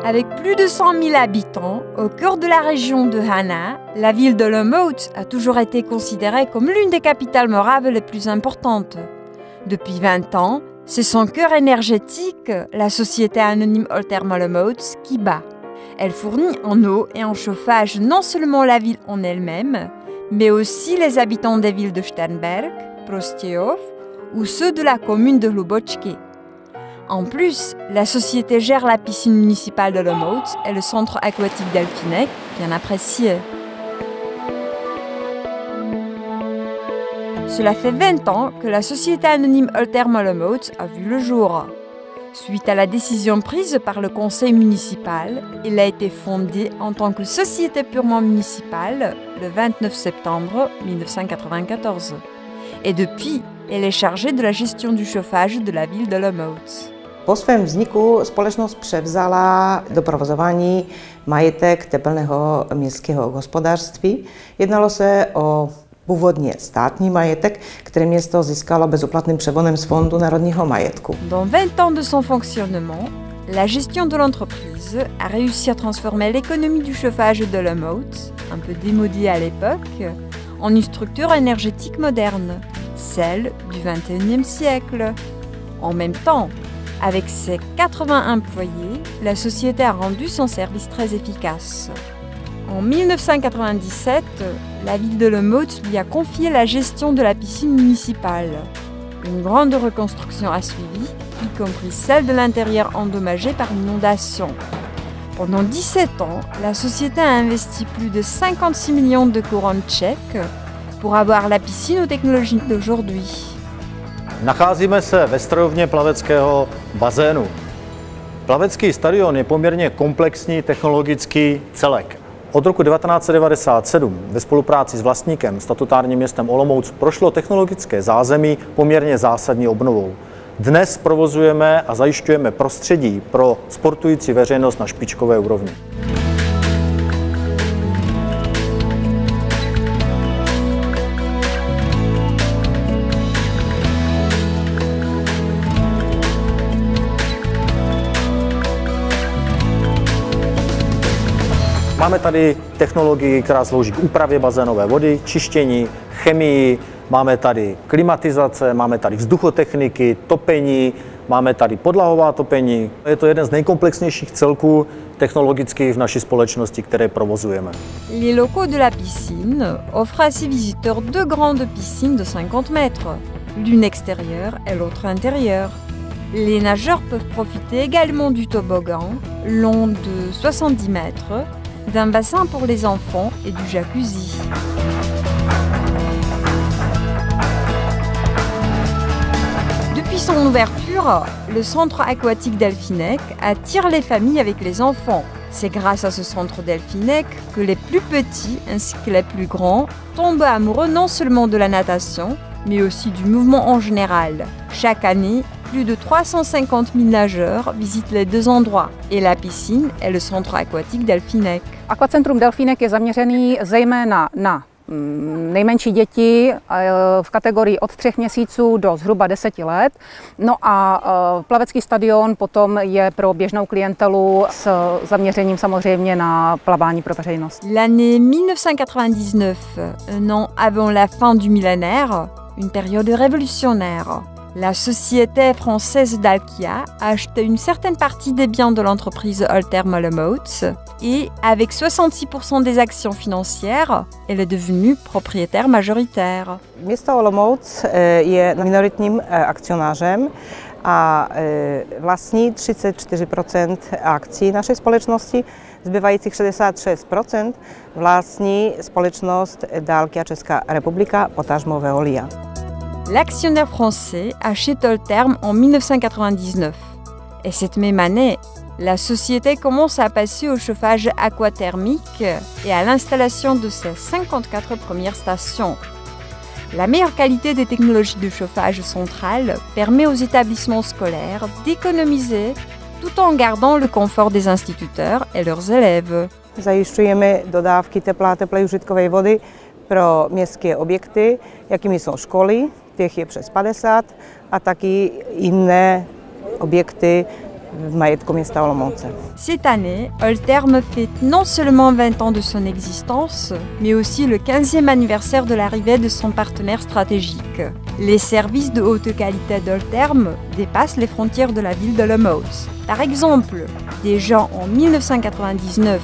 Avec plus de 100 000 habitants, au cœur de la région de Hana, la ville de Olomouc a toujours été considérée comme l'une des capitales moraves les plus importantes. Depuis 20 ans, c'est son cœur énergétique, la société anonyme Olterm Olomouc, qui bat. Elle fournit en eau et en chauffage non seulement la ville en elle-même, mais aussi les habitants des villes de Sternberg, Prostějov ou ceux de la commune de Hlubočky. En plus, la société gère la piscine municipale de Olomouc et le centre aquatique Delfinec, bien apprécié. Cela fait 20 ans que la société anonyme Olterm Olomouc a vu le jour. Suite à la décision prise par le conseil municipal, elle a été fondée en tant que société purement municipale le 29 septembre 1994. Et depuis, elle est chargée de la gestion du chauffage de la ville de Olomouc. Po svém vzniku společnost převzala do provozování majetek tepelného městského hospodářství. Jednalo se o původně státní majetek, který město získalo bezúplatným převonem z Fondu národního majetku. Dans 20 ans de son fonctionnement, la gestion de l'entreprise a réussi à transformer l'économie du chauffage de Olomouc, un peu démodée à l'époque, en une structure énergétique moderne, celle du XXIe siècle. En même temps, avec ses 80 employés, la société a rendu son service très efficace. En 1997, la ville de Olomouc lui a confié la gestion de la piscine municipale. Une grande reconstruction a suivi, y compris celle de l'intérieur endommagé par une inondation. Pendant 17 ans, la société a investi plus de 56 millions de couronnes tchèques pour avoir la piscine aux technologies d'aujourd'hui. Nacházíme se ve strojovně plaveckého bazénu. Plavecký stadion je poměrně komplexní technologický celek. Od roku 1997 ve spolupráci s vlastníkem, statutárním městem Olomouc, prošlo technologické zázemí poměrně zásadní obnovou. Dnes provozujeme a zajišťujeme prostředí pro sportující veřejnost na špičkové úrovni. Máme tady technologii, která slouží k úpravě bazénové vody, čištění, chemii, máme tady klimatizace, máme tady vzduchotechniky, topení, máme tady podlahová topení. Je to jeden z nejkomplexnějších celků technologických v naší společnosti, které provozujeme. Les locaux de la piscine offrent à ses visiteurs deux grandes piscines de 50 mètres, l'une extérieure et l'autre intérieure. Les nageurs peuvent profiter également du toboggan, long de 70 mètres, d'un bassin pour les enfants et du jacuzzi. Depuis son ouverture, le centre aquatique Delfinec attire les familles avec les enfants. C'est grâce à ce centre Delfinec que les plus petits ainsi que les plus grands tombent amoureux non seulement de la natation, mais aussi du mouvement en général. Chaque année, plus de 350 000 nageurs visitent les deux endroits et la piscine est le centre aquatique Delfinec. Aquacentrum Delfinec je zaměřený zejména na nejmenší děti v kategorii od 3 měsíců do zhruba 10 let. No a plavecký stadion potom je pro běžnou klientelu s zaměřením samozřejmě na plavání pro veřejnost. L'année 1999, un an avant la fin du millénaire, une période révolutionnaire. La société française Dalkia a acheté une certaine partie des biens de l'entreprise Olterm Olomouc et, avec 66% des actions financières, elle est devenue propriétaire majoritaire. Město Olomouc je minoritním akcionářem a vlastní 34% akcí naší společnosti, zbývajících 66% vlastní společnost Dalkia Česká republika, potažmo Veolia. L'actionnaire français achète Olterm en 1999. Et cette même année, la société commence à passer au chauffage aquathermique et à l'installation de ses 54 premières stations. La meilleure qualité des technologies de chauffage central permet aux établissements scolaires d'économiser tout en gardant le confort des instituteurs et leurs élèves. Zajišťujeme dodávky teplé a teplé užitkové vody pro městské objekty, jakými jsou školy, těch je přes 50, a taky jiné objekty v majetku města Olomouce. Cette année, Olterme fête non seulement 20 ans de son existence, mais aussi le 15e anniversaire de l'arrivée de son partenaire stratégique. Les services de haute qualité d'Olterme dépassent les frontières de la ville d'Olomouc. Par exemple, déjà en 1999-2000,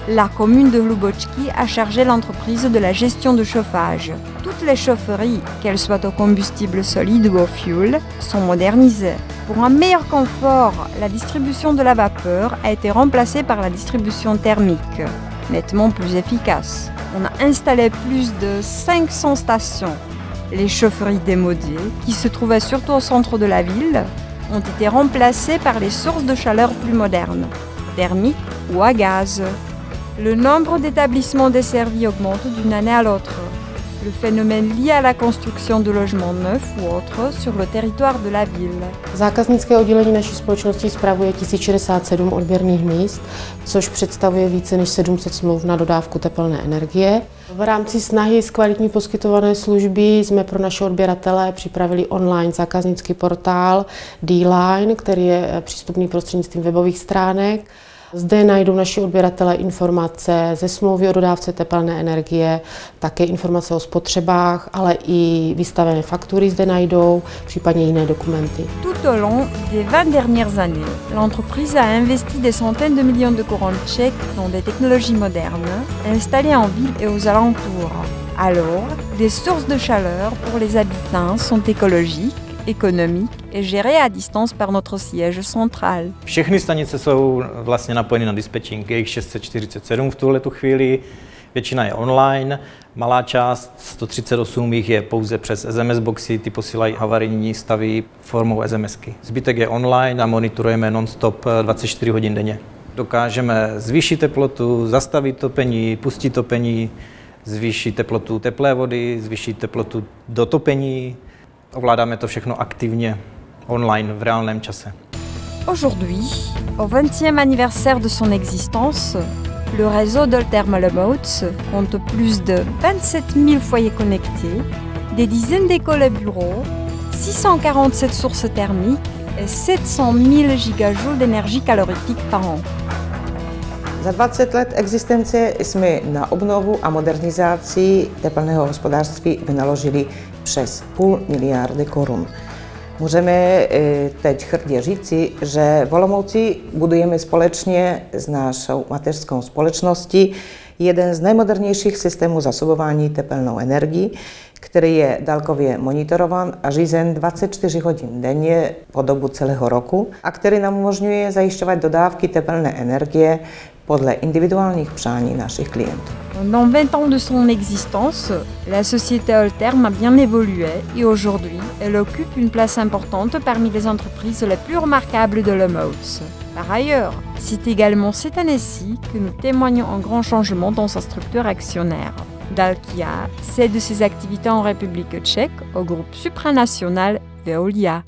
la commune de Hlubočky a chargé l'entreprise de la gestion de chauffage. Toutes les chaufferies, qu'elles soient au combustible solide ou au fioul, sont modernisées. Pour un meilleur confort, la distribution de la vapeur a été remplacée par la distribution thermique, nettement plus efficace. On a installé plus de 500 stations. Les chaufferies démodées, qui se trouvaient surtout au centre de la ville, ont été remplacées par les sources de chaleur plus modernes, thermiques ou à gaz. Le nombre d'établissements desservis augmente d'une année à l'autre. Le phénomène lié à la construction de logements neufs ou autres sur le territoire de la ville. Zákaznické oddělení naší společnosti spravuje 1067 odběrných míst, což představuje více než 700 smluv na dodávku tepelné energie. V rámci snahy zkvalitnit poskytované služby jsme pro naše odběratele připravili online zákaznický portál D-Line, který je přístupný prostřednictvím webových stránek. Zde najdou naši odběratelé informace ze smlouvy o dodávce tepelné energie, také informace o spotřebách, ale i vystavené faktury zde najdou, případně jiné dokumenty. Tout au long des 20 dernières années, l'entreprise a investi des centaines de millions de couronnes tchèques dans des technologies modernes, installées en ville et aux alentours. Alors, des sources de chaleur pour les habitants sont écologiques, économique et géré à distance par notre siège central. Všechny stanice jsou vlastně napojeny na dispečing, je jich 647 v tuhletu chvíli, většina je online, malá část, 138 jich je pouze přes SMS boxy, ty posílají havarijní stavy formou SMSky. Zbytek je online a monitorujeme non-stop 24 hodin denně. Dokážeme zvýšit teplotu, zastavit topení, pustit topení, zvýšit teplotu teplé vody, zvýšit teplotu dotopení. Ovládáme to všechno aktivně online v reálném čase. Aujourd'hui, au 20e anniversaire de son existence, le réseau d'Olterme Olomouc compte plus de 27 000 foyers connectés, des dizaines d'écoles et bureaux, 647 sources thermiques et 700 000 gigajoules d'énergie calorifique par an. Za 20 let existence jsme na obnovu a modernizaci tepelného hospodářství vynaložili přes 0,5 miliardy korun. Můžeme teď hrdě říci, že v Olomouci budujeme společně s našou mateřskou společností jeden z nejmodernějších systémů zásobování tepelnou energií, který je dálkově monitorován a řízen 24 hodin denně po dobu celého roku a který nám umožňuje zajišťovat dodávky tepelné energie podle individuálních přání našich klientů. Dans 20 ans de son existence, la société Olterme a bien évolué et aujourd'hui, elle occupe une place importante parmi les entreprises les plus remarquables de Olomouc. Par ailleurs, c'est également cette année-ci que nous témoignons un grand changement dans sa structure actionnaire. Dalkia cède ses activités en République tchèque au groupe supranational Veolia.